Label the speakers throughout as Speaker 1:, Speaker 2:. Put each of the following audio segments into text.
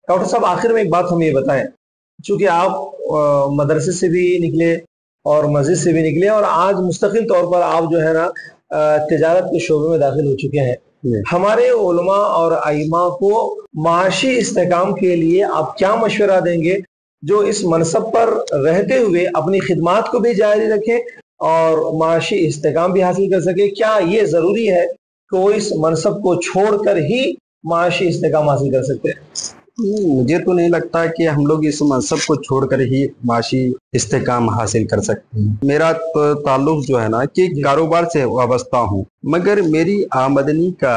Speaker 1: Doctor साहब, आखिर में एक बात हमें ये बताएं, चूंकि आप मदरसे से भी निकले और मस्जिद से भी निकले और आज मुस्तकिल तौर पर आप जो है ना तिजारत के शोबे में दाखिल हो चुके हैं, हमारे उलमा और आइमा को माशी इस्तेकाम के लिए आप क्या मशवरा देंगे जो इस मनसब पर रहते हुए अपनी खिदमात को भी जारी रखें और माशी इस्तेकाम भी हासिल कर सके? क्या ये ज़रूरी है कि वो इस मनसब को छोड़कर ही माशी इस्तेकाम हासिल कर सकते हैं?
Speaker 2: मुझे तो नहीं लगता कि हम लोग इस मनसब को छोड़कर ही माशी इस्तेकाम हासिल कर सकते हैं। मेरा तो ताल्लुक जो है ना कि कारोबार से वाबस्ता हूँ, मगर मेरी आमदनी का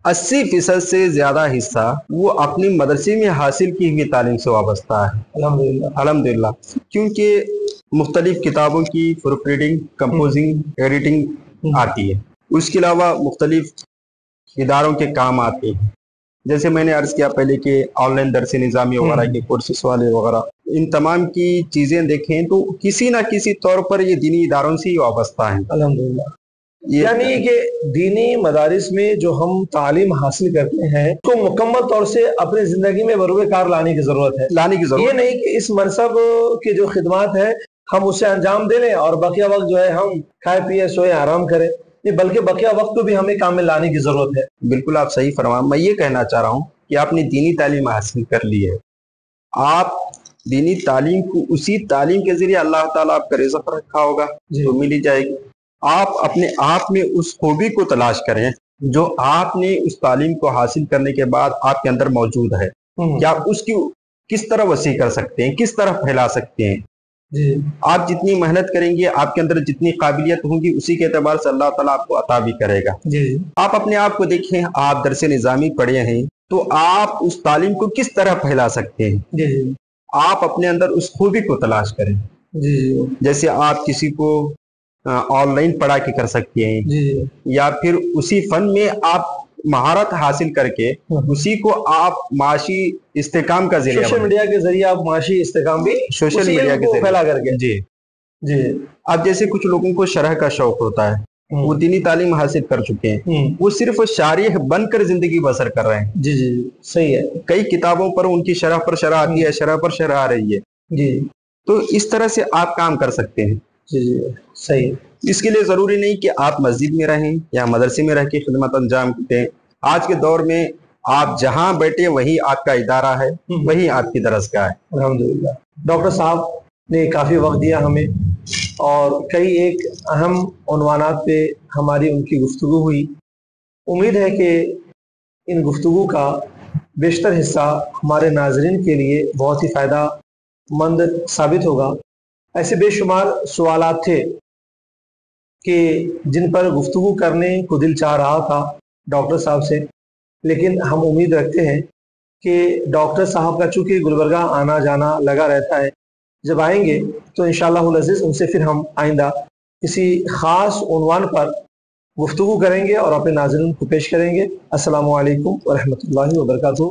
Speaker 2: 80% से ज्यादा हिस्सा वो अपनी मदरसे में हासिल की हुई तालीम से वाबस्ता है। अल्हम्दुलिल्लाह, क्योंकि मुख्तलिफ किताबों की प्रूफ रीडिंग, कंपोजिंग, एडिटिंग आती है। उसके अलावा मुख्तलिफ इदारों के काम आते हैं। जैसे मैंने अर्ज किया पहले कि ऑनलाइन दरस निज़ामी वगैरह के कोर्सेस वाले वगैरह, इन तमाम की चीजें देखें तो किसी ना किसी तौर पर ये दीनी इदारों से ही वाबस्ता है।
Speaker 1: अल्हम्दुलिल्लाह, यानी कि दीनी मदारिस में जो हम तालीम हासिल करते हैं तो मुकम्मल तौर से अपनी जिंदगी में बरूए कार लाने की जरूरत है। ये नहीं कि इस मनसब की जो खिदमात है हम उसे अंजाम दे लें और बकिया वक्त जो है हम खाए पिए सोए आराम करें, नहीं बल्कि बकिया वक्त को भी हमें काम में लाने की जरूरत है।
Speaker 2: बिल्कुल आप सही फरमा। मैं ये कहना चाह रहा हूँ कि आपने दीनी तालीम हासिल कर ली है, आप दीनी तालीम को उसी तालीम के जरिए अल्लाह ताला आपका रिज़्क़ रखा होगा तो मिल ही जाएगी। आप अपने आप में उस खूबी को तलाश करें जो आपने उस तालीम को हासिल करने के बाद आपके अंदर मौजूद है, कि आप उसकी किस तरह वसी कर सकते हैं, किस तरह फैला सकते हैं। आप जितनी मेहनत करेंगे, आपके अंदर जितनी काबिलियत होगी, उसी के एतबार से अल्लाह ताला आपको अता भी करेगा। आप अपने आप को देखें, आप दरस निज़ामी पढ़े हैं तो आप उस तालीम को किस तरह फैला सकते हैं। आप अपने अंदर उस खूबी को तलाश करें। जैसे आप किसी को ऑनलाइन पढ़ा के कर सकते हैं, या फिर उसी फन में आप महारत हासिल करके उसी को आप माशी इस्तेकाम का जरिया,
Speaker 1: सोशल मीडिया के जरिए आप माशी इस्तेकाम भी
Speaker 2: सोशल मीडिया के जरिए
Speaker 1: फैला करके।
Speaker 2: जी। अब जैसे कुछ लोगों को शरह का शौक होता है, वो दीनी तालीम हासिल कर चुके हैं, वो सिर्फ शारिह बनकर जिंदगी बसर कर रहे हैं।
Speaker 1: जी, सही है।
Speaker 2: कई किताबों पर उनकी शरह पर शरह आती है, शरह पर शरह आ रही है। तो इस तरह से आप काम कर सकते हैं।
Speaker 1: जी, सही है।
Speaker 2: इसके लिए जरूरी नहीं कि आप मस्जिद में रहें या मदरसे में रह के खिदमत अंजाम दें। आज के दौर में आप जहां बैठे वही आपका इदारा है, वही आपकी दरसगाह है।
Speaker 1: अल्हम्दुलिल्लाह, डॉक्टर साहब ने काफी वक्त दिया हमें और कई एक अहम उन्वानात पे हमारी उनकी गुफ्तगू हुई। उम्मीद है कि इन गुफ्तगू का बेशतर हिस्सा हमारे नाजरीन के लिए बहुत ही फायदा मंद साबित होगा। ऐसे बेशुमार सवालात थे कि जिन पर गुफ्तगू करने को दिल चाह रहा था डॉक्टर साहब से, लेकिन हम उम्मीद रखते हैं कि डॉक्टर साहब का चूंकि गुलबर्गा आना जाना लगा रहता है, जब आएंगे तो इंशाअल्लाह अज़ीज़ उनसे फिर हम आइंदा किसी ख़ास उन्वान पर गुफ्तगू करेंगे और अपने नाज़रीन को पेश करेंगे। अस्सलामु अलैकुम व रहमतुल्लाहि व बरकातहू।